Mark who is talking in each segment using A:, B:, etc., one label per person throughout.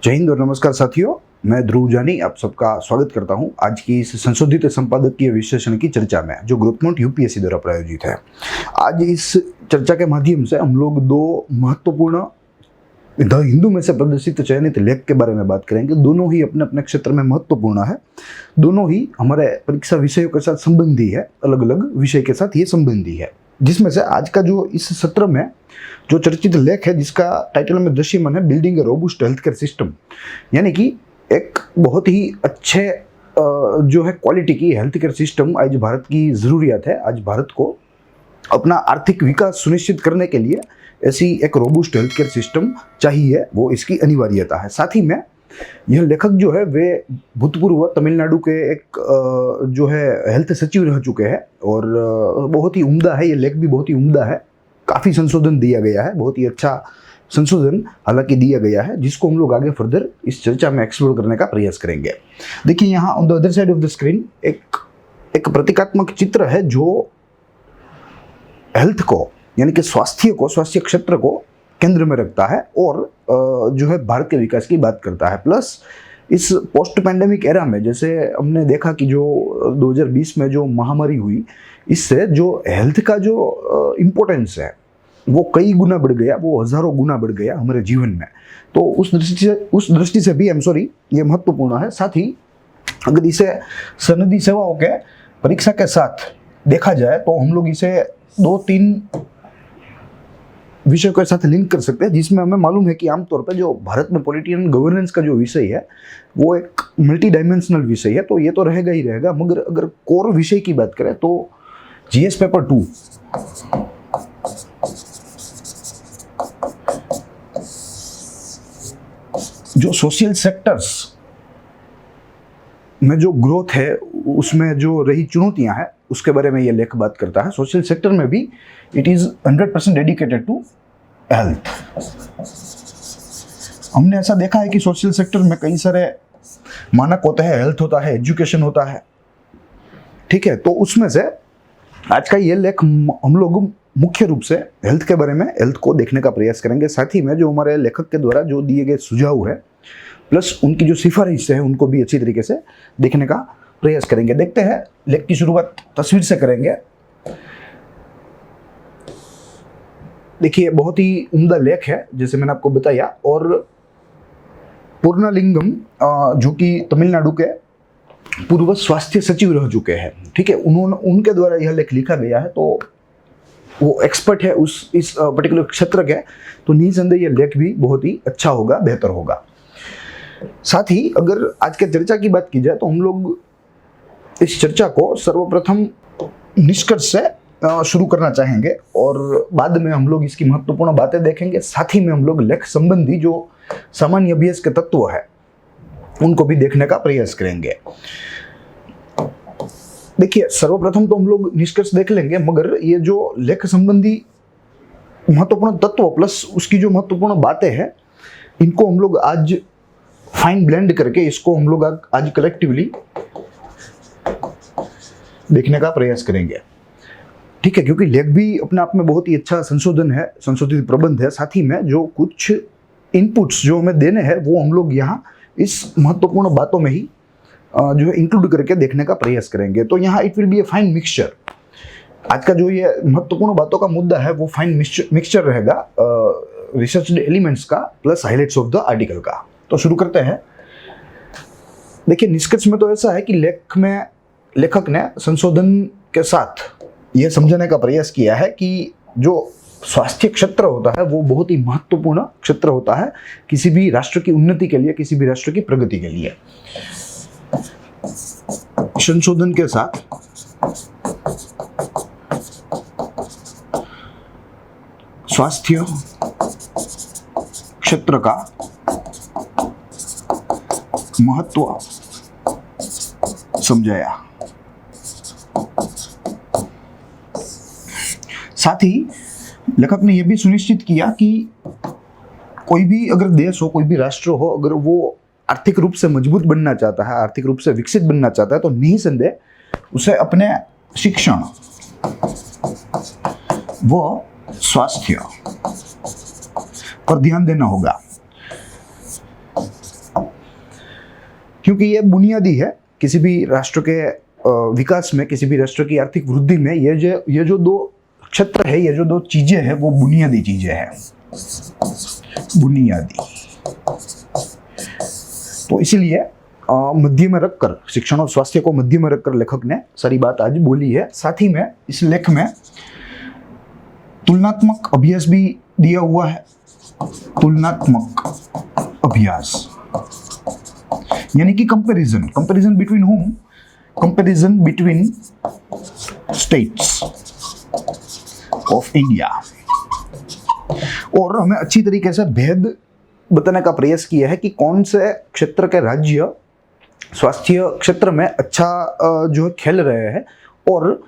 A: जय हिंद और नमस्कार साथियों, मैं ध्रुव जानी आप सबका स्वागत करता हूं आज की इस संशोधित संपादकीय विश्लेषण की चर्चा में जो ग्रोथमोंट यूपीएससी द्वारा प्रायोजित है। आज इस चर्चा के माध्यम से हम लोग दो महत्वपूर्ण द हिंदू में से प्रदर्शित चयनित लेख के बारे में बात करेंगे। दोनों ही अपने अपने क्षेत्र में महत्वपूर्ण है, दोनों ही हमारे परीक्षा विषयों के साथ संबंधी है, अलग अलग विषय के साथ ये संबंधी है। जिसमें से आज का जो इस सत्र में जो चर्चित लेख है जिसका टाइटल में दृश्यमान है बिल्डिंग ए रोबस्ट हेल्थ केयर सिस्टम, यानी कि एक बहुत ही अच्छे जो है क्वालिटी की हेल्थ केयर सिस्टम आज भारत की ज़रूरियात है। आज भारत को अपना आर्थिक विकास सुनिश्चित करने के लिए ऐसी एक रोबस्ट हेल्थ केयर सिस्टम चाहिए, वो इसकी अनिवार्यता है। साथ ही में यह लेखक जो है वे भूतपूर्व तमिलनाडु के एक जो है हेल्थ सचिव रह चुके हैं और बहुत ही उम्दा है, ये लेख भी बहुत ही उम्दा है। काफ़ी संशोधन दिया गया है, बहुत ही अच्छा संशोधन हालांकि दिया गया है, जिसको हम लोग आगे फर्दर इस चर्चा में एक्सप्लोर करने का प्रयास करेंगे। देखिए यहाँ on the other side of the screen एक प्रतीकात्मक चित्र है जो हेल्थ को यानी कि स्वास्थ्य क्षेत्र को केंद्र में रखता है और जो है भारत के विकास की बात करता है। प्लस इस पोस्ट पैंडेमिक एरा में जैसे हमने देखा कि जो 2020 में जो महामारी हुई, इससे जो हेल्थ का जो इम्पोर्टेंस है वो कई गुना बढ़ गया, वो हज़ारों गुना बढ़ गया हमारे जीवन में। तो उस दृष्टि से भी ये महत्वपूर्ण है। साथ ही अगर इसे सनदी सेवाओं के परीक्षा के साथ देखा जाए तो हम लोग इसे 2-3 विषय के साथ लिंक कर सकते हैं, जिसमें हमें मालूम है कि आमतौर पर जो भारत में पॉलिटिकल गवर्नेंस का जो विषय है वो एक मल्टी डायमेंशनल विषय है, तो ये तो रहेगा ही रहेगा। मगर अगर कोर विषय की बात करें तो जीएस पेपर 2 जो सोशल सेक्टर्स में जो ग्रोथ है उसमें जो रही चुनौतियां हैं उसके बारे में ये लेख बात करता है। सोशल सेक्टर में भी it is 100% dedicated to health. हमने ऐसा देखा है कि सोशल सेक्टर में कई सारे मानक होते हैं, हेल्थ होता है, एजुकेशन होता है, ठीक है। तो उसमें से आज का ये लेख हम लोग मुख्य रूप से हेल्थ के बारे में, हेल्थ को देखने का प्रयास करेंगे। साथ ही में जो हमारे लेखक के द्वारा जो दिए गए सुझाव है प्लस उनकी जो सिफारिश है उनको भी अच्छी तरीके से देखने का प्रयास करेंगे। देखते हैं, लेख की शुरुआत तस्वीर से करेंगे। देखिए बहुत ही उम्दा लेख है जैसे मैंने आपको बताया, और पूर्णलिंगम जो कि तमिलनाडु के पूर्व स्वास्थ्य सचिव रह चुके हैं, ठीक है, उनके द्वारा यह लेख लिखा गया है, तो वो एक्सपर्ट है इस पर्टिकुलर क्षेत्र के, तो निसंदेह यह लेख भी बहुत ही अच्छा होगा, बेहतर होगा। साथ ही अगर आज के चर्चा की बात की जाए तो हम लोग इस चर्चा को सर्वप्रथम निष्कर्ष से शुरू करना चाहेंगे और बाद में हम लोग इसकी महत्वपूर्ण बातें देखेंगे। साथ ही में हम लोग लेख संबंधी जो सामान्य अभ्यास के तत्व है उनको भी देखने का प्रयास करेंगे। देखिए सर्वप्रथम तो हम लोग निष्कर्ष देख लेंगे, मगर ये जो लेख संबंधी महत्वपूर्ण तत्व प्लस उसकी जो महत्वपूर्ण बातें हैं इनको हम लोग आज फाइन ब्लेंड करके इसको हम लोग आज कलेक्टिवली देखने का प्रयास करेंगे, ठीक है, क्योंकि लेख भी अपने आप में बहुत ही अच्छा संशोधन है, संशोधित प्रबंध है। साथ ही में जो कुछ इनपुट्स जो हमें देने हैं वो हम लोग यहाँ इस महत्वपूर्ण बातों में ही जो है इंक्लूड करके देखने का प्रयास करेंगे। तो यहाँ it will be a fine mixture. आज का जो ये महत्वपूर्ण बातों का मुद्दा है वो फाइन मिक्सचर रहेगा रिसर्च एलिमेंट्स का plus highlights of the article का। तो शुरू करते हैं। देखिए निष्कर्ष में तो ऐसा है कि लेखक ने संशोधन के साथ यह समझने का प्रयास किया है कि जो स्वास्थ्य क्षेत्र होता है वो बहुत ही महत्वपूर्ण क्षेत्र होता है किसी भी राष्ट्र की उन्नति के लिए, किसी भी राष्ट्र की प्रगति के लिए। संशोधन के साथ स्वास्थ्य क्षेत्र का महत्व समझाया। साथ ही लेखक ने यह भी सुनिश्चित किया कि कोई भी अगर देश हो, कोई भी राष्ट्र हो, अगर वो आर्थिक रूप से मजबूत बनना चाहता है, आर्थिक रूप से विकसित बनना चाहता है, तो निसंदेह उसे अपने शिक्षण व स्वास्थ्य पर ध्यान देना होगा। क्योंकि ये बुनियादी है किसी भी राष्ट्र के विकास में, किसी भी राष्ट्र की आर्थिक वृद्धि में। ये जो दो क्षेत्र है, ये जो दो चीजें हैं, वो बुनियादी चीजें हैं, बुनियादी। तो इसीलिए मध्य में रखकर, शिक्षण और स्वास्थ्य को मध्य में रखकर लेखक ने सारी बात आज बोली है। साथ ही में इस लेख में तुलनात्मक अभ्यास भी दिया हुआ है। तुलनात्मक अभ्यास यानी कि कंपैरिजन बिटवीन हुम, comparison between states of India. और हमें अच्छी तरीके से भेद बताने का प्रयास किया है कि कौन से क्षेत्र के राज्य स्वास्थ्य क्षेत्र में अच्छा जो है खेल रहे हैं, और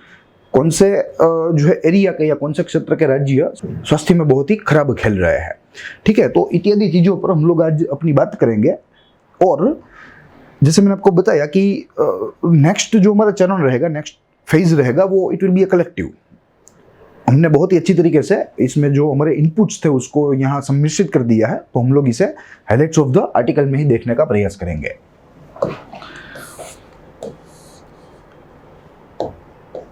A: कौन से जो है एरिया के या कौन से क्षेत्र के राज्य स्वास्थ्य में बहुत ही खराब खेल रहे हैं। ठीक है, तो इत्यादि चीज़ों पर हम लोग आज अपनी बात करेंगे। और जैसे मैंने आपको बताया कि नेक्स्ट जो हमारा चरण रहेगा, नेक्स्ट फेज रहेगा, वो it will be a collective. हमने बहुत ही अच्छी तरीके से इसमें जो हमारे इनपुट्स थे उसको यहाँ सम्मिश्रित कर दिया है, तो हम लोग इसे हाइलाइट्स ऑफ द आर्टिकल में ही देखने का प्रयास करेंगे।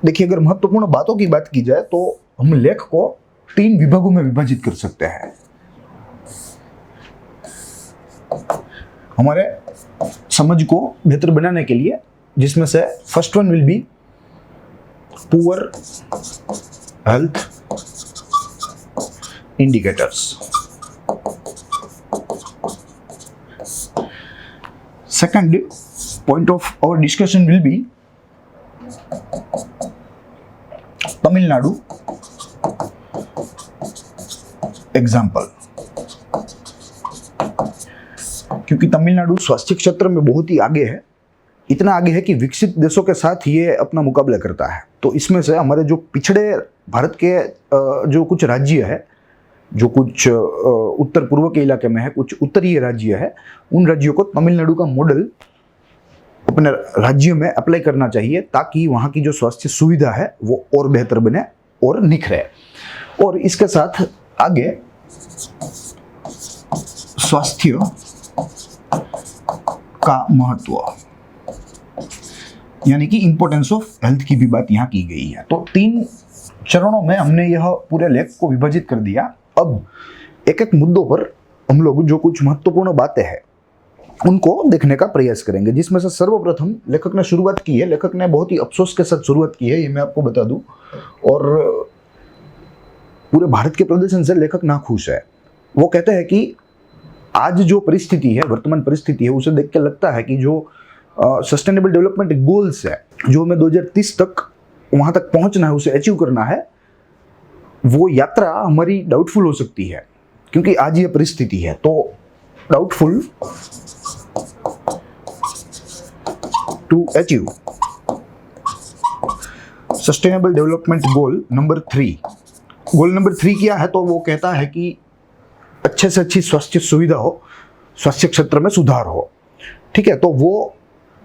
A: देखिए, अगर महत्वपूर्ण बातों की बात की जाए तो हम लेख को 3 विभागों में विभाजित कर सकते हैं। हमारे समझ को बेहतर बनाने के लिए, जिसमें से first one will be poor health indicators. Second point of our discussion will be Tamil Nadu example, क्योंकि तमिलनाडु स्वास्थ्य क्षेत्र में बहुत ही आगे है, इतना आगे है कि विकसित देशों के साथ ये अपना मुकाबला करता है। तो इसमें से हमारे जो पिछड़े भारत के जो कुछ राज्य है, जो कुछ उत्तर पूर्व के इलाके में है, कुछ उत्तरीय राज्य है, उन राज्यों को तमिलनाडु का मॉडल अपने राज्य में अप्लाई करना चाहिए, ताकि वहाँ की जो स्वास्थ्य सुविधा है वो और बेहतर बने और निखरे। और इसके साथ आगे स्वास्थ्य का महत्व यानी कि इंपॉर्टेंस ऑफ हेल्थ की भी बात यहाँ की गई है। तो 3 चरणों में हमने यह पूरे लेख को विभाजित कर दिया। अब एक एक मुद्दों पर हम लोग जो कुछ महत्वपूर्ण बातें हैं उनको देखने का प्रयास करेंगे, जिसमें से सर्वप्रथम लेखक ने शुरुआत की है। लेखक ने बहुत ही अफसोस के साथ शुरुआत की है, ये मैं आपको बता दूं, और पूरे भारत के प्रदर्शन से लेखक नाखुश है। वो कहते हैं कि आज जो परिस्थिति है, वर्तमान परिस्थिति है, उसे देख के लगता है कि जो सस्टेनेबल डेवलपमेंट गोल्स है, जो हमें 2030 तक वहां तक पहुंचना है, उसे अचीव करना है, वो यात्रा हमारी डाउटफुल हो सकती है, क्योंकि आज ये परिस्थिति है। तो doubtful to achieve sustainable development goal number 3। Goal number 3 क्या है? तो वो कहता है कि अच्छे से अच्छी स्वास्थ्य सुविधा हो, स्वास्थ्य क्षेत्र में सुधार हो। ठीक है, तो वो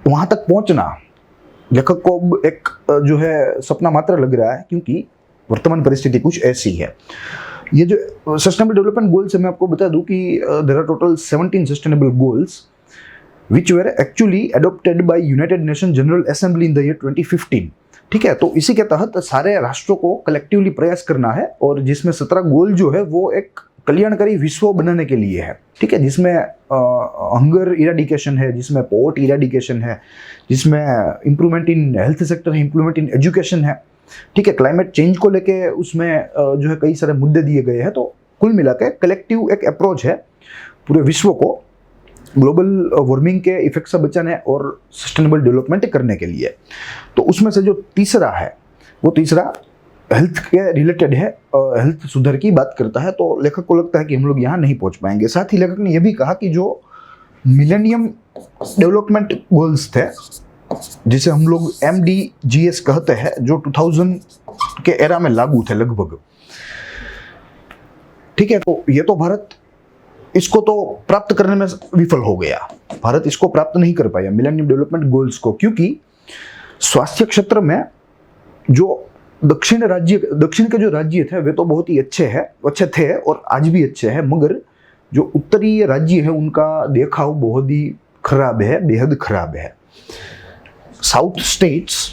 A: वहां तक पहुंचना लेखक को एक जो है सपना मात्र लग रहा है, क्योंकि वर्तमान परिस्थिति कुछ ऐसी है। ये जो सस्टेनेबल डेवलपमेंट गोल्स है, मैं आपको बता दूं कि there are total 17 sustainable goals which were actually adopted by United Nations General Assembly in the year 2015। ठीक है, तो इसी के तहत सारे राष्ट्रों को कलेक्टिवली प्रयास करना है, और जिसमें 17 गोल जो है वो एक कल्याणकारी विश्व बनाने के लिए है। ठीक है, जिसमें हंगर इरेडिकेशन है, जिसमें पोवर्टी इरेडिकेशन है, जिसमें इंप्रूवमेंट इन हेल्थ सेक्टर है, इंप्रूवमेंट इन एजुकेशन है। ठीक है, क्लाइमेट चेंज को लेके उसमें जो है कई सारे मुद्दे दिए गए हैं। तो कुल मिला के कलेक्टिव एक अप्रोच है पूरे विश्व को ग्लोबल वार्मिंग के इफेक्ट से बचाने और सस्टेनेबल डेवलपमेंट करने के लिए। तो उसमें से जो तीसरा है, वो तीसरा हेल्थ के रिलेटेड है, हेल्थ सुधार की बात करता है। तो लेखक को लगता है कि हम लोग यहाँ नहीं पहुँच पाएंगे। साथ ही लेखक ने यह भी कहा कि जो मिलेनियम डेवलपमेंट गोल्स थे, जिसे हम लोग MDGs कहते हैं, जो 2000 के एरा में लागू थे लगभग। ठीक है, तो ये तो भारत इसको तो प्राप्त करने में विफल हो गया। भारत इसको प्राप्त नहीं कर पाया, मिलेनियम डेवलपमेंट गोल्स को, क्योंकि स्वास्थ्य क्षेत्र में जो दक्षिण के जो राज्य थे वे तो बहुत ही अच्छे थे और आज भी अच्छे हैं, मगर जो उत्तरीय राज्य है उनका देखाव बहुत ही खराब है, बेहद खराब है। South states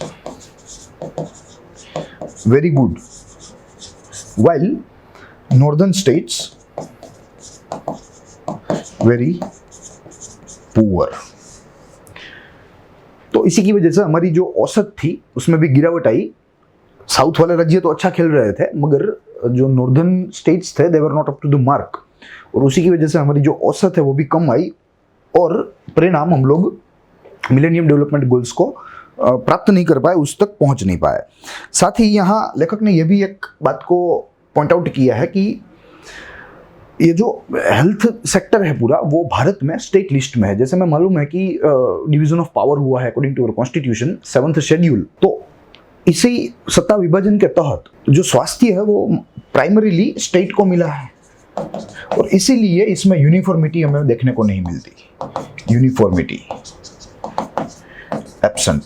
A: very good, while northern states very poor। तो इसी की वजह से हमारी जो औसत थी उसमें भी गिरावट आई। साउथ वाले राज्य तो अच्छा खेल रहे थे, मगर जो नॉर्दर्न स्टेट्स थे they were not up to the mark, और उसी की वजह से हमारी जो औसत है वो भी कम आई, और परिणाम हम लोग मिलेनियम डेवलपमेंट गोल्स को प्राप्त नहीं कर पाए, उस तक पहुंच नहीं पाए। साथ ही यहाँ लेखक ने यह भी एक बात को पॉइंट आउट किया है कि ये जो हेल्थ सेक्टर है पूरा वो भारत में स्टेट लिस्ट में है। जैसे मैं मालूम है कि डिवीजन ऑफ पावर हुआ है according to our constitution 7th schedule, तो इसी सत्ता विभाजन के तहत जो स्वास्थ्य है वो प्राइमरीली स्टेट को मिला है, और इसीलिए इसमें यूनिफॉर्मिटी हमें देखने को नहीं मिलती। यूनिफॉर्मिटी एब्सेंट,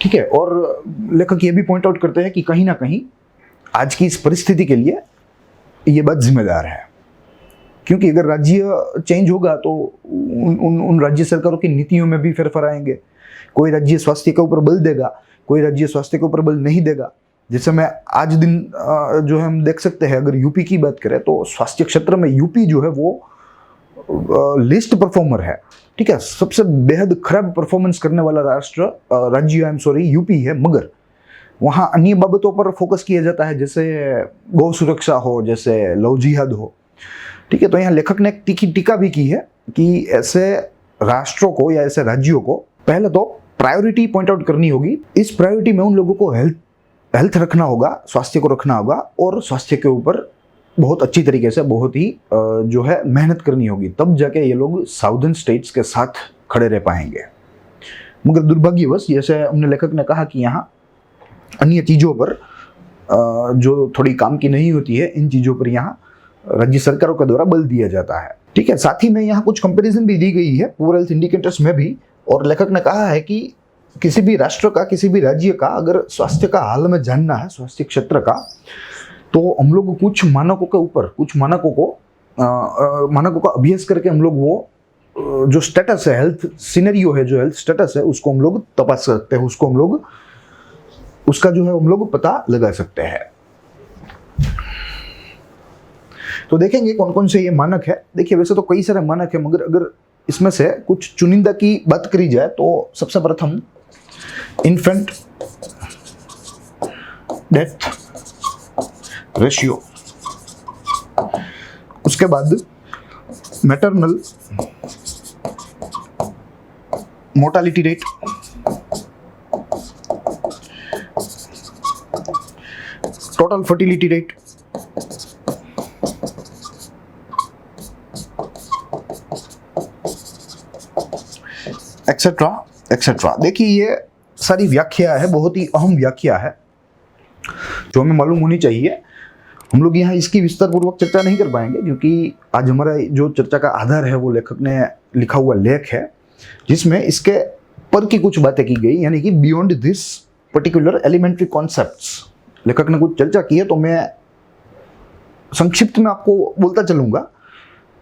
A: ठीक है। और लेखक ये भी पॉइंट आउट करते हैं कि कहीं ना कहीं आज की इस परिस्थिति के लिए ये बात जिम्मेदार है, क्योंकि अगर राज्य चेंज होगा तो उन राज्य सरकारों की नीतियों में भी फेरफार आएंगे। कोई राज्य स्वास्थ्य के ऊपर बल देगा, कोई राज्य स्वास्थ्य के ऊपर बल नहीं देगा। जैसे मैं आज दिन जो है हम देख सकते हैं, अगर यूपी की बात करें तो स्वास्थ्य क्षेत्र में यूपी जो है वो लिस्ट परफॉर्मर है, ठीक है। सबसे बेहद खराब परफॉर्मेंस करने वाला राज्य यूपी है, मगर वहाँ अन्य बाबतों पर फोकस किया जाता है, जैसे गौ सुरक्षा हो, जैसे लव जिहाद हो, ठीक है। तो यहाँ लेखक ने एक तीखी टीका भी की है कि ऐसे राष्ट्रों को या ऐसे राज्यों को पहले तो प्रायोरिटी पॉइंट आउट करनी होगी। इस प्रायोरिटी में उन लोगों को हेल्थ रखना होगा, स्वास्थ्य को रखना होगा, और स्वास्थ्य के ऊपर बहुत अच्छी तरीके से, बहुत ही जो है मेहनत करनी होगी, तब जाके ये लोग साउदर्न स्टेट्स के साथ खड़े रह पाएंगे। मगर दुर्भाग्यवश, जैसे हमने लेखक ने कहा कि यहाँ अन्य चीज़ों पर जो थोड़ी काम की नहीं होती है, इन चीज़ों पर यहाँ राज्य सरकारों के द्वारा बल दिया जाता है, ठीक है। साथ ही में यहाँ कुछ कंपैरिजन भी दी गई है पुअर हेल्थ इंडिकेटर्स में भी, और लेखक ने कहा है कि किसी भी राष्ट्र का, किसी भी राज्य का अगर स्वास्थ्य का हाल में जानना है, स्वास्थ्य क्षेत्र का, तो हम लोग कुछ मानकों के ऊपर, कुछ मानकों का अभ्यास करके हम लोग वो जो स्टेटस है, हेल्थ सिनेरियो है, जो हेल्थ स्टेटस है, उसको हम लोग तपास सकते हैं, उसको हम लोग उसका जो है हम लोग पता लगा सकते हैं। तो देखेंगे कौन कौन से ये मानक है। देखिए वैसे तो कई सारे मानक है, मगर अगर इसमें से कुछ चुनिंदा की बात करी जाए तो सबसे प्रथम इन्फेंट डेथ रेशियो, उसके बाद maternal mortality rate, total fertility rate, etcetera etcetera. देखिए ये सारी व्याख्या है, बहुत ही अहम व्याख्या है जो हमें मालूम होनी चाहिए। हम लोग यहाँ इसकी विस्तार पूर्वक चर्चा नहीं कर पाएंगे, क्योंकि आज हमारा जो चर्चा का आधार है वो लेखक ने लिखा हुआ लेख है, जिसमें इसके पर की कुछ बातें की गई, यानी कि beyond this particular elementary concepts लेखक ने कुछ चर्चा की है। तो मैं संक्षिप्त में आपको बोलता चलूंगा,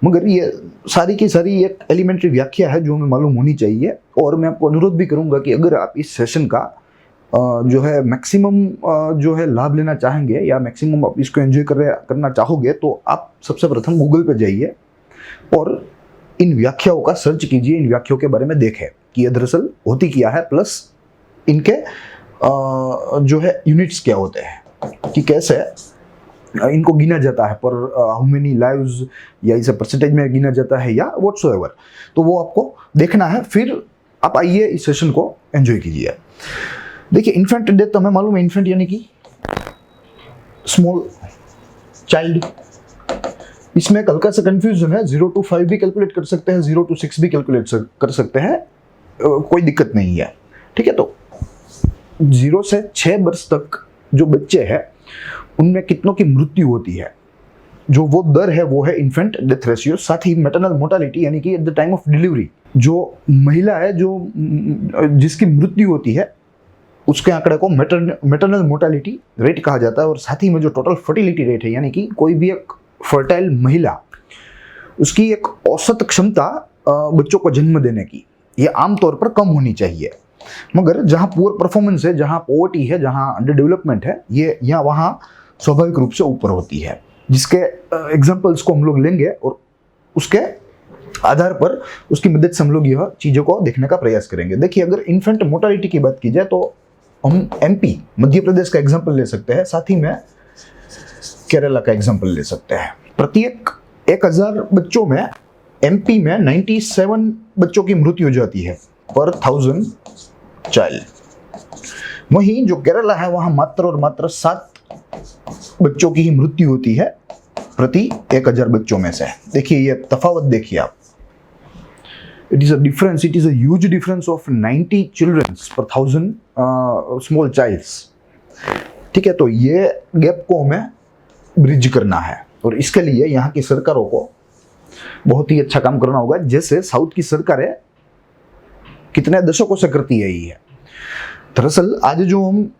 A: मगर ये सारी की सारी एक एलिमेंट्री व्याख्या है जो हमें मालूम होनी चाहिए। और मैं आपको अनुरोध भी करूंगा कि अगर आप इस सेशन का जो है मैक्सिमम जो है लाभ लेना चाहेंगे, या मैक्सिमम आप इसको एंजॉय करना चाहोगे, तो आप सबसे प्रथम गूगल पे जाइए और इन व्याख्याओं का सर्च कीजिए, इन व्याख्याओं के बारे में देखें कि ये दरअसल होती क्या है, प्लस इनके जो है यूनिट्स क्या होते हैं, कि कैसे इनको गिना जाता है, पर हाउ मेनी लाइव्स, या इसे परसेंटेज में गिना जाता है, या व्हाट्सोएवर। तो वो आपको देखना है, फिर आप आइए इस सेशन को एंजॉय कीजिए। देखिए इन्फेंट डेथ तो हमें मालूम है, इन्फेंट यानी कि स्मॉल चाइल्ड। इसमें एक हल्का सा कंफ्यूजन है, 0 to 5 भी कैलकुलेट कर सकते हैं, 0 to 6 भी कैलकुलेट कर सकते हैं, कोई दिक्कत नहीं है, ठीक है। तो 0 से 6 वर्ष तक जो बच्चे हैं उनमें कितनों की मृत्यु होती है, जो वो दर है वो है इन्फेंट डेथ रेशियो। साथ ही मैटरनल मोर्टालिटी, यानी कि at the time of delivery जो महिला है जिसकी मृत्यु होती है, उसके आंकड़े को मैटरनल मोर्टालिटी रेट कहा जाता है। और साथ ही में जो टोटल फर्टिलिटी रेट है, यानी कि कोई भी एक फर्टाइल महिला उसकी एक औसत क्षमता बच्चों को जन्म देने की ये आमतौर पर कम होनी चाहिए, मगर जहाँ पुअर परफॉर्मेंस है, जहाँ पॉवर्टी है, जहाँ अंडर डेवलपमेंट है, ये यहाँ वहाँ स्वाभाविक रूप से ऊपर होती है। जिसके एग्जाम्पल्स को हम लोग लेंगे और उसके आधार पर उसकी मदद से हम लोग यह चीज़ों को देखने का प्रयास करेंगे। देखिए, अगर इन्फेंट मोर्टालिटी की बात की जाए तो हम एमपी मध्य प्रदेश का एग्जाम्पल ले सकते हैं, साथ ही में केरला का एग्जाम्पल ले सकते हैं। प्रत्येक 1000 बच्चों में एमपी में 97 बच्चों की मृत्यु हो जाती है पर 1000 चाइल्ड। वहीं जो केरला है वहां मात्र और मात्र 7 बच्चों की ही मृत्यु होती है प्रति 1000 बच्चों में से। देखिए, ये तफावत देखिए आप। It is a difference, it is a huge difference of 90 childrens per 1000 small child's. ठीक है, तो ये गैप को हमें ब्रिज करना है और इसके लिए यहाँ की सरकारों को बहुत ही अच्छा काम करना होगा, जैसे साउथ की सरकारें कितने दशकों से करती है ही है। दरअसल आज जो हम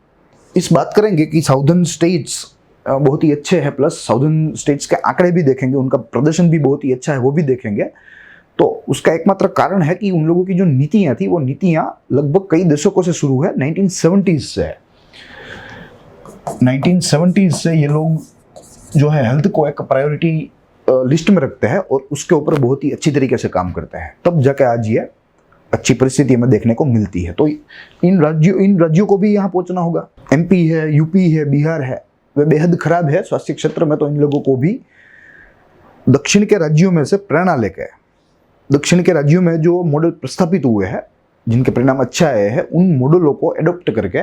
A: इस बात करेंगे कि साउदर्न स्टेट्स बहुत ही अच्छे हैं, प्लस साउदर्न स्टेट्स के आंकड़े भी देखेंगे, उनका प्रदर्शन भी बहुत ही अच्छा है वो भी देखेंगे, तो उसका एकमात्र कारण है कि उन लोगों की जो नीतियां थी वो नीतियां लगभग कई दशकों से शुरू है, 1970s से है। 1970s से ये लोग जो है हेल्थ को एक प्रायोरिटी लिस्ट में रखते हैं और उसके ऊपर बहुत ही अच्छी तरीके से काम करते हैं, तब जाके आज ये अच्छी परिस्थिति में देखने को मिलती है। तो इन राज्यों को भी यहाँ पहुंचना होगा। एमपी है, यूपी है, बिहार है, वे बेहद खराब है स्वास्थ्य क्षेत्र में, तो इन लोगों को भी दक्षिण के राज्यों में से प्रेरणा लेकर, दक्षिण के राज्यों में जो मॉडल प्रस्थापित हुए हैं, जिनके परिणाम अच्छा आए हैं, उन मॉडलों को एडॉप्ट करके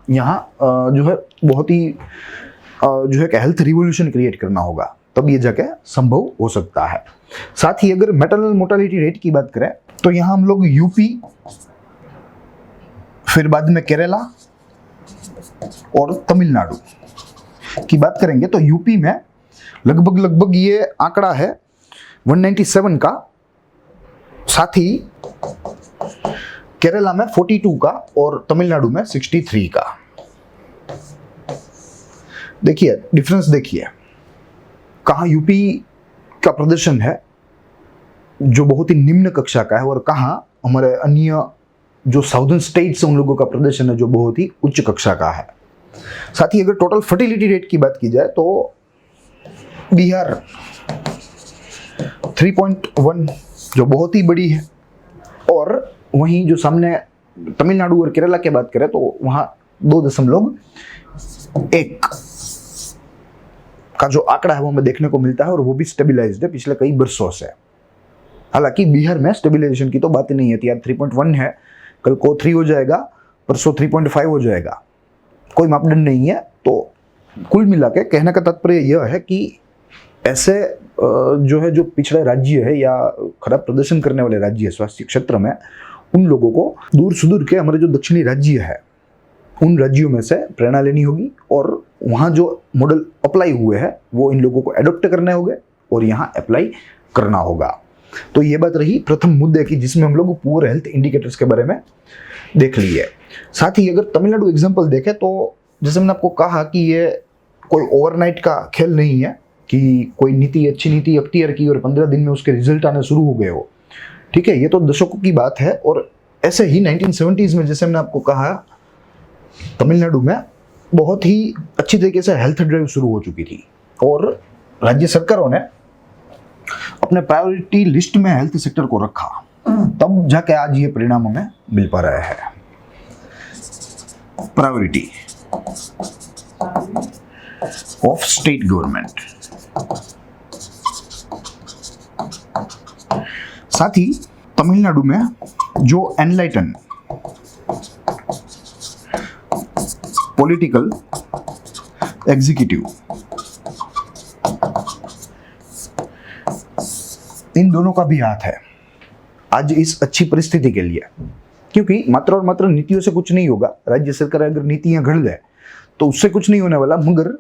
A: यहाँ जो है बहुत ही जो है हेल्थ रिवोल्यूशन क्रिएट करना होगा, तब ये जाके संभव हो सकता है। साथ ही अगर मैटरनल मोर्टालिटी रेट की बात करें तो यहाँ हम लोग यूपी, फिर बाद में केरला और तमिलनाडु की बात करेंगे तो यूपी में लगभग ये आंकड़ा है 197 का, साथ ही केरला में 42 का और तमिलनाडु में 63 का। देखिए डिफरेंस, देखिए कहाँ यूपी का प्रदर्शन है जो बहुत ही निम्न कक्षा का है और कहाँ हमारे अन्य जो साउदर्न स्टेट्स उन लोगों का प्रदर्शन है जो बहुत ही उच्च कक्षा का है। साथ ही अगर टोटल फर्टिलिटी रेट की बात की जाए तो बिहार 3.1 जो बहुत ही बड़ी है, और वहीं जो सामने तमिलनाडु और केरला की बात करें तो वहाँ 2.1 का जो आंकड़ा है वो हमें देखने को मिलता है और वो भी स्टेबिलाइज्ड है पिछले कई वर्षों से। हालांकि बिहार में स्टेबिलाइजेशन की तो बात ही नहीं है, यार 3.1 है, कल को 3 हो जाएगा, परसों 3.5 हो जाएगा, कोई मापदंड नहीं है। तो कुल मिला के कहने का तात्पर्य यह है कि ऐसे जो है जो पिछड़े राज्य है या खराब प्रदर्शन करने वाले राज्य है स्वास्थ्य क्षेत्र में, उन लोगों को दूर सुदूर के हमारे जो दक्षिणी राज्य है उन राज्यों में से प्रेरणा लेनी होगी और वहाँ जो मॉडल अप्लाई हुए हैं वो इन लोगों को एडॉप्ट करने होंगे और यहाँ अप्लाई करना होगा। तो ये बात रही प्रथम मुद्दे की, जिसमें हम लोग पुअर हेल्थ इंडिकेटर्स के बारे में देख लिए। साथ ही अगर तमिलनाडु एग्जाम्पल देखें तो जैसे मैंने आपको कहा कि ये कोई ओवरनाइट का खेल नहीं है कि कोई नीति अच्छी नीति अख्तियार की और 15 दिन में उसके रिजल्ट आने शुरू हो गए हो। ठीक है, ये तो दशकों की बात है। और ऐसे ही 1970s में जैसे मैंने आपको कहा तमिलनाडु में बहुत ही अच्छी तरीके से हेल्थ ड्राइव शुरू हो चुकी थी और राज्य सरकारों ने अपने प्रायोरिटी लिस्ट में हेल्थ सेक्टर को रखा, तब जाके आज ये परिणाम हमें मिल पा रहा है। Priority of state government. साथ ही तमिलनाडु में जो एनलाइटन पॉलिटिकल एग्जीक्यूटिव, इन दोनों का भी हाथ है आज इस अच्छी परिस्थिति के लिए, क्योंकि मात्र और मात्र नीतियों से कुछ नहीं होगा। राज्य सरकार अगर नीतियां घड़ दे तो उससे कुछ नहीं होने वाला, मगर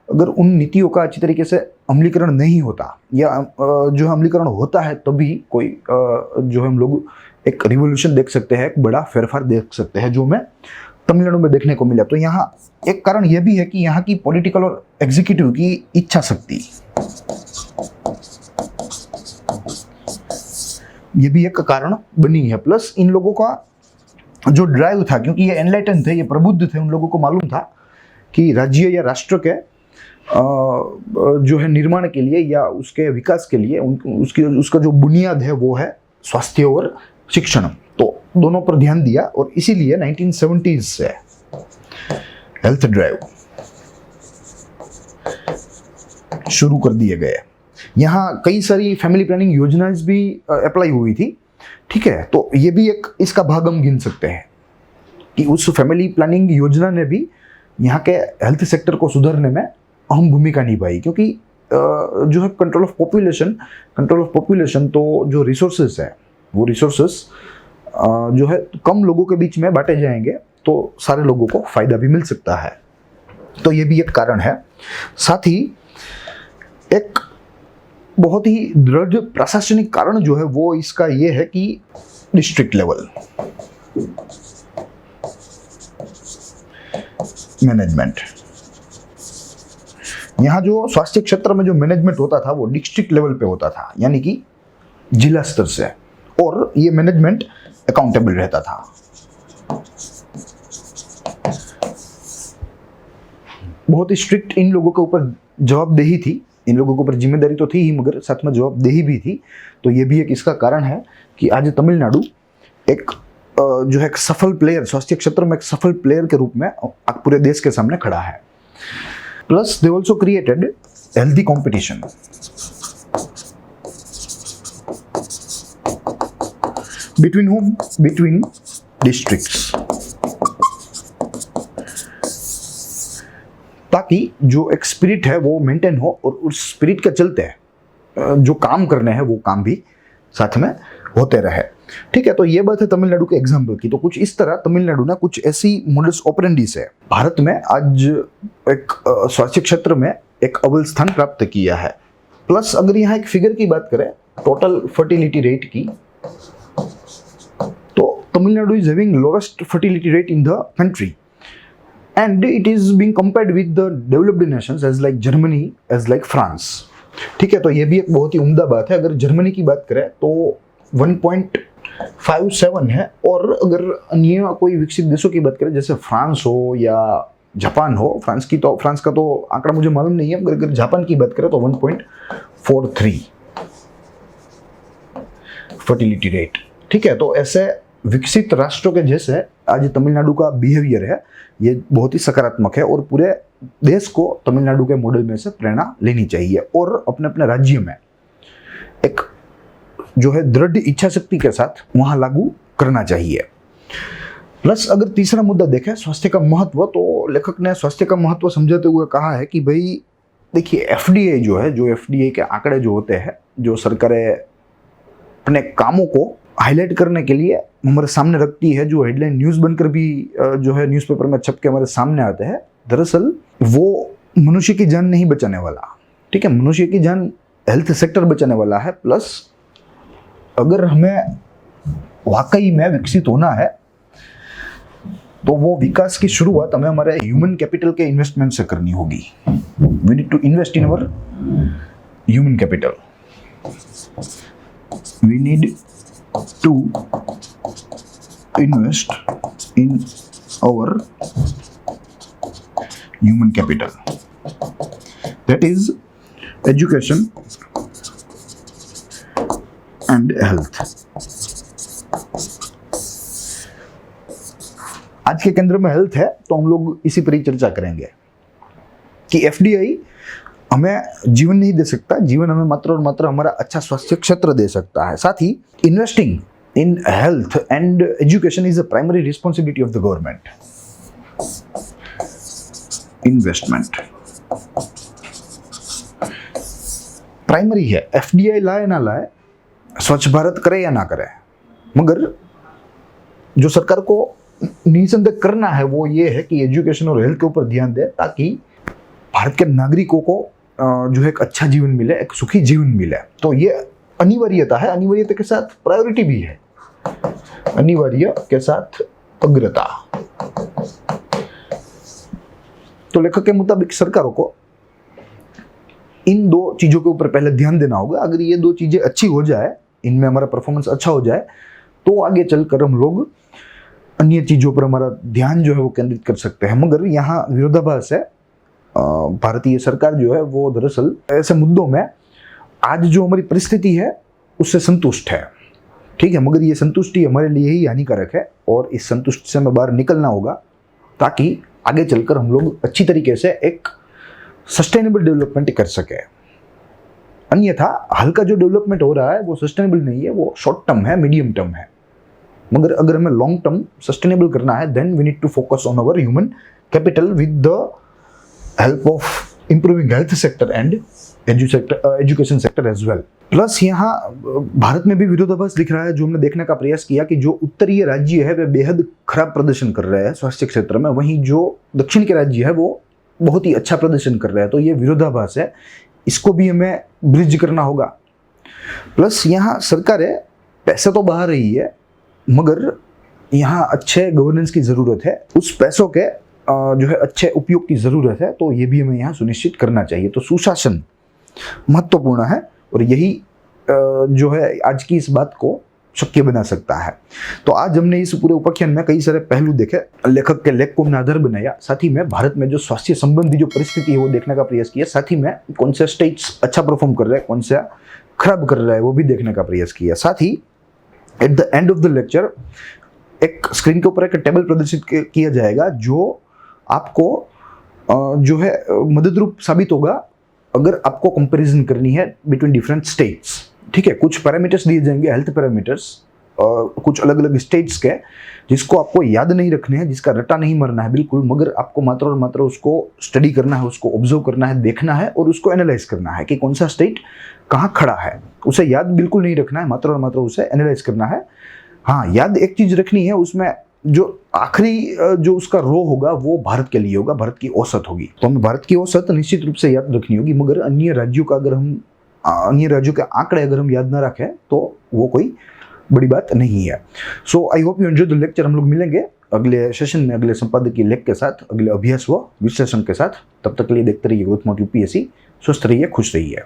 A: अगर उन नीतियों का अच्छी तरीके से अमलीकरण नहीं होता या जो अमलीकरण होता है तभी कोई जो हम लोग एक रिवोल्यूशन देख सकते हैं, एक बड़ा फेरफार देख सकते हैं, जो हमें तमिलनाडु में देखने को मिला। तो यहाँ एक कारण यह भी है कि यहाँ की पॉलिटिकल और एग्जीक्यूटिव की इच्छा शक्ति ये भी एक कारण बनी है। प्लस इन लोगों का जो ड्राइव था, क्योंकि ये एनलाइटन थे, ये प्रबुद्ध थे, उन लोगों को मालूम था कि राज्य या राष्ट्र के जो है निर्माण के लिए या उसके विकास के लिए उसका जो बुनियाद है वो है स्वास्थ्य और शिक्षण। तो दोनों पर ध्यान दिया और इसीलिए 1970s से हेल्थ ड्राइव शुरू कर दिए गए। यहाँ कई सारी फैमिली प्लानिंग योजनाएं भी अप्लाई हुई थी, ठीक है। तो ये भी एक इसका भाग हम गिन सकते हैं कि उस फैमिली प्लानिंग योजना ने भी यहाँ के हेल्थ सेक्टर को सुधारने में अहम भूमिका निभाई, क्योंकि जो है कंट्रोल ऑफ पॉपुलेशन तो जो रिसोर्सेस है वो रिसोर्सेस जो है कम लोगों के बीच में बांटे जाएंगे तो सारे लोगों को फायदा भी मिल सकता है। तो ये भी एक कारण है। साथ ही एक बहुत ही दृढ़ प्रशासनिक कारण जो है वो इसका ये है कि डिस्ट्रिक्ट लेवल मैनेजमेंट, यहाँ जो स्वास्थ्य क्षेत्र में जो मैनेजमेंट होता था वो डिस्ट्रिक्ट लेवल पे होता था, यानी कि जिला स्तर से, और ये मैनेजमेंट अकाउंटेबल रहता था। बहुत ही स्ट्रिक्ट इन लोगों के ऊपर जवाबदेही थी, इन लोगों के ऊपर जिम्मेदारी तो थी ही मगर साथ में जवाबदेही भी थी। तो ये भी एक इसका कारण है कि आज तमिलनाडु एक जो है एक सफल प्लेयर, स्वास्थ्य क्षेत्र में एक सफल प्लेयर के रूप में पूरे देश के सामने खड़ा है। Plus they also created healthy competition between whom? Between districts, ताकि जो एक स्पिरिट है वो मेंटेन हो और उस स्पिरिट के चलते जो काम करने हैं वो काम भी साथ में होते रहे, ठीक है। तो ये बात है तमिलनाडु के एग्जाम्पल की। तो कुछ इस तरह तमिलनाडु ने कुछ ऐसी मॉडल्स ऑपरेंडी से भारत में आज एक स्वास्थ्य क्षेत्र में एक अव्वल स्थान प्राप्त किया है। प्लस अगर यहाँ एक फिगर की बात करें टोटल फर्टिलिटी रेट की, तो Tamil Nadu is having lowest fertility rate in the country and it is being compared with the developed nations as like Germany, as like France, ठीक है। तो ये भी एक बहुत ही उम्दा बात है। अगर जर्मनी की बात करें तो 1.57 है, और अगर अन्य कोई विकसित देशों की बात करें जैसे फ्रांस हो या जापान हो, फ्रांस का तो आंकड़ा मुझे मालूम नहीं है, मगर अगर जापान की बात करें तो 1.43 फर्टिलिटी रेट, ठीक है। तो ऐसे विकसित राष्ट्रों के जैसे आज तमिलनाडु का बिहेवियर है ये बहुत ही सकारात्मक है और पूरे देश को तमिलनाडु के मॉडल में से प्रेरणा लेनी चाहिए और अपने अपने राज्य में एक जो है दृढ़ इच्छा शक्ति के साथ वहां लागू करना चाहिए। प्लस अगर तीसरा मुद्दा देखें स्वास्थ्य का महत्व, तो लेखक ने स्वास्थ्य का महत्व समझाते हुए कहा है कि भाई देखिए एफडीए जो है, जो एफडीए के आंकड़े जो होते हैं, जो सरकारें अपने कामों को हाईलाइट करने के लिए हमारे सामने रखती है, जो हेडलाइन न्यूज़ बनकर भी जो है न्यूज़पेपर में छप के हमारे सामने आते हैं, दरअसल वो मनुष्य की जान नहीं बचाने वाला, ठीक है। मनुष्य की जान हेल्थ सेक्टर बचाने वाला है। प्लस अगर हमें वाकई में विकसित होना है तो वो विकास की शुरुआत हमें हमारे ह्यूमन कैपिटल के इन्वेस्टमेंट से करनी होगी। We need to invest in our human capital, we need to invest in our human capital, that is education and health। आज के केंद्र में हेल्थ है तो हम लोग इसी पर ही चर्चा करेंगे कि एफडीआई हमें जीवन नहीं दे सकता, जीवन हमें मात्र और मात्र हमारा अच्छा स्वास्थ्य क्षेत्र दे सकता है। साथ ही investing in health and education is a primary responsibility of the government. Investment primary है, एफडीआई लाए ना लाए, स्वच्छ भारत करे या ना करे, मगर जो सरकार को निसंदेह करना है वो ये है कि एजुकेशन और हेल्थ के ऊपर ध्यान दे, ताकि भारत के नागरिकों को जो है एक अच्छा जीवन मिले, एक सुखी जीवन मिले। तो ये अनिवार्यता है, अनिवार्यता के साथ प्रायोरिटी भी है, अनिवार्य के साथ अग्रता। तो लेखक के मुताबिक सरकारों को इन दो चीजों के ऊपर पहले ध्यान देना होगा। अगर ये दो चीजें अच्छी हो जाए इनमें हमारा परफॉर्मेंस अच्छा हो जाए तो आगे चलकर हम लोग अन्य चीज़ों पर हमारा ध्यान जो है वो केंद्रित कर सकते हैं। मगर यहाँ विरोधाभास है। भारतीय सरकार जो है वो दरअसल ऐसे मुद्दों में आज जो हमारी परिस्थिति है उससे संतुष्ट है, ठीक है, मगर ये संतुष्टि हमारे लिए ही हानिकारक है और इस संतुष्टि से हमें बाहर निकलना होगा ताकि आगे चलकर हम लोग अच्छी तरीके से एक सस्टेनेबल डेवलपमेंट कर सके। अन्यथा हाल का जो डेवलपमेंट हो रहा है वो सस्टेनेबल नहीं है, वो शॉर्ट टर्म है, मीडियम टर्म है। मगर अगर हमें लॉन्ग टर्म सस्टेनेबल करना है then we need to focus on our human capital with the help of improving health sector and education sector as well. Plus यहाँ भारत में भी विरोधाभास दिख रहा है, जो हमने देखने का प्रयास किया कि जो उत्तरीय राज्य है वे बेहद खराब प्रदर्शन कर रहे हैं स्वास्थ्य क्षेत्र में, वहीं जो दक्षिण के राज्य है वो बहुत ही अच्छा प्रदर्शन कर रहे हैं। तो ये विरोधाभास है, इसको भी हमें ब्रिज करना होगा। प्लस यहाँ सरकारें पैसे तो बहा रही है मगर यहाँ अच्छे गवर्नेंस की ज़रूरत है, उस पैसों के जो है अच्छे उपयोग की ज़रूरत है, तो ये भी हमें यहाँ सुनिश्चित करना चाहिए। तो सुशासन महत्वपूर्ण है और यही जो है आज की इस बात को शक्य बना सकता है। तो आज हमने इस पूरे उपाख्यान में कई सारे पहलू देखे, लेखक के लेख को हमने आधार बनाया, साथ ही में भारत में जो स्वास्थ्य संबंधी जो परिस्थिति है वो देखने का प्रयास किया, साथ ही में कौन से स्टेट्स अच्छा परफॉर्म कर रहे हैं, कौन सा खराब कर रहा है वो भी देखने का प्रयास किया। साथ ही at the end of the lecture एक स्क्रीन के ऊपर एक टेबल प्रदर्शित किया जाएगा जो आपको जो है मदद रूप साबित होगा अगर आपको कंपैरिजन करनी है बिटवीन डिफरेंट स्टेट्स, ठीक है। कुछ पैरामीटर्स दिए जाएंगे, हेल्थ पैरामीटर्स, कुछ अलग अलग स्टेट्स के, जिसको आपको याद नहीं रखने हैं, जिसका रटा नहीं मरना है बिल्कुल, मगर आपको मात्र और मात्र उसको स्टडी करना है, उसको ऑब्जर्व करना है, देखना है और उसको एनालाइज करना है कि कौन सा स्टेट कहाँ खड़ा है। उसे याद बिल्कुल नहीं रखना है, मात्र और मात्र उसे एनालाइज करना है। हाँ, याद एक चीज रखनी है, उसमें जो आखिरी जो उसका रो होगा वो भारत के लिए होगा, भारत की औसत होगी। तो हमें भारत की औसत निश्चित रूप से याद रखनी होगी, मगर अन्य राज्यों का अगर हम अन्य राज्यों के आंकड़े अगर हम याद ना रखें तो वो कोई बड़ी बात नहीं है। So I hope you enjoy the lecture. हम लोग मिलेंगे अगले सेशन में अगले संपादकीय लेख के साथ, अगले अभ्यास व विश्लेषण के साथ। तब तक के लिए देखते रहिए ग्रोथ मोड यूपीएससी। स्वस्थ रहिए, खुश रहिए।